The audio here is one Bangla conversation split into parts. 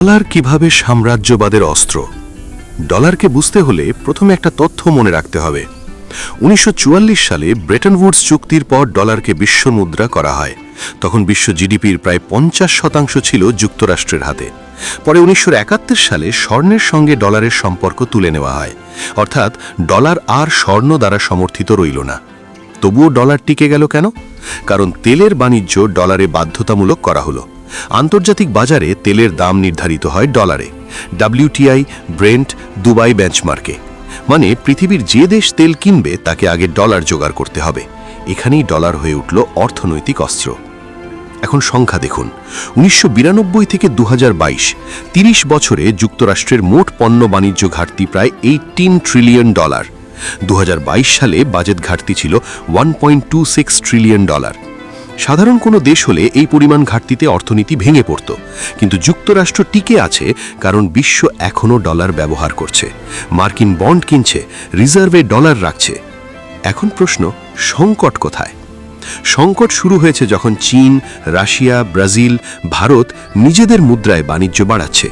ডলার কিভাবে সাম্রাজ্যবাদের অস্ত্র? ডলারকে বুঝতে হলে প্রথমে একটা তথ্য মনে রাখতে হবে। 1944 সালে ব্রেটন উডস চুক্তির পর ডলারকে বিশ্ব মুদ্রা করা হয়। তখন বিশ্ব জিডিপির প্রায় 50% ছিল যুক্তরাষ্ট্রের হাতে। পরে 1971 সালে স্বর্ণের সঙ্গে ডলারের সম্পর্ক তুলে নেওয়া হয়, অর্থাৎ ডলার আর স্বর্ণ দ্বারা সমর্থিত রইল না। তবুও ডলার টিকে গেল কেন? কারণ তেলের বাণিজ্য ডলারে বাধ্যতামূলক করা হলো। আন্তর্জাতিক বাজারে তেলের দাম নির্ধারিত হয় ডলারে, WTI, ব্রেন্ট, দুবাই বেঞ্চমার্কে। মানে পৃথিবীর যে দেশ তেল কিনবে তাকে আগে ডলার জোগাড় করতে হবে। এখানেই ডলার হয়ে উঠল অর্থনৈতিক অস্ত্র। এখন সংখ্যা দেখুন, 1992 থেকে 2022, 30 বছরে যুক্তরাষ্ট্রের মোট পণ্য বাণিজ্য ঘাটতি প্রায় $18 ট্রিলিয়ন। 2022 সালে বাজেট ঘাটতি ছিল $1.26 ট্রিলিয়ন। সাধারণ কোনো দেশ হলে এই পরিমাণ ঘাটতিতে অর্থনীতি ভেঙে পড়ত, কিন্তু যুক্তরাষ্ট্র টিকে আছে কারণ বিশ্ব এখনও ডলার ব্যবহার করছে, মার্কিন বন্ড কিনছে, রিজার্ভে ডলার রাখছে। এখন প্রশ্ন, সংকট কোথায়? সংকট শুরু হয়েছে যখন চীন, রাশিয়া, ব্রাজিল, ভারত নিজেদের মুদ্রায় বাণিজ্য বাড়াচ্ছে।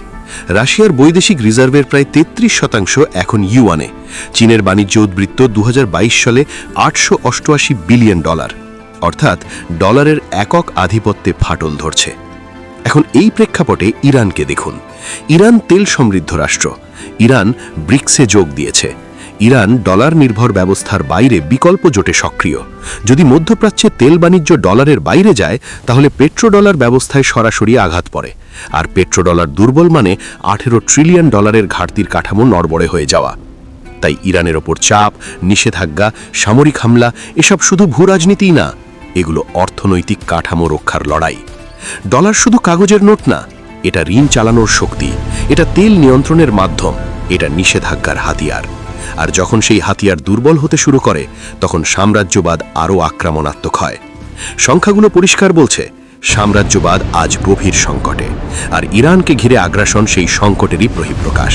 রাশিয়ার বৈদেশিক রিজার্ভের প্রায় 33% এখন ইউয়ানে। চীনের বাণিজ্য উদ্বৃত্ত 2022 সালে $888 বিলিয়ন, অর্থাৎ ডলারের একক আধিপত্যে ফাটল ধরছে। এখন এই প্রেক্ষাপটে ইরানকে দেখুন। ইরান তেল সমৃদ্ধ রাষ্ট্র। ইরান ব্রিক্সে যোগ দিয়েছে। ইরান ডলার নির্ভর ব্যবস্থার বাইরে বিকল্প জোটে সক্রিয়। যদি মধ্যপ্রাচ্যে তেল বাণিজ্য ডলারের বাইরে যায়, তাহলে পেট্রোডলার ব্যবস্থায় সরাসরি আঘাত পড়ে। আর পেট্রোডলার দুর্বল মানে $18 ট্রিলিয়ন ঘাটতির কাঠামো নড়বড়ে হয়ে যাওয়া। তাই ইরানের ওপর চাপ, নিষেধাজ্ঞা, সামরিক হামলা এসব শুধু ভূ রাজনীতিই না, এগুলো অর্থনৈতিক কাঠামো রক্ষার লড়াই। ডলার শুধু কাগজের নোট না, এটা ঋণ চালানোর শক্তি, এটা তেল নিয়ন্ত্রণের মাধ্যম, এটা নিষেধাজ্ঞার হাতিয়ার। আর যখন সেই হাতিয়ার দুর্বল হতে শুরু করে, তখন সাম্রাজ্যবাদ আরও আক্রমণাত্মক হয়। সংখ্যাগুলো পরিষ্কার বলছে, সাম্রাজ্যবাদ আজ গভীর সংকটে, আর ইরানকে ঘিরে আগ্রাসন সেই সংকটেরই বহিঃপ্রকাশ।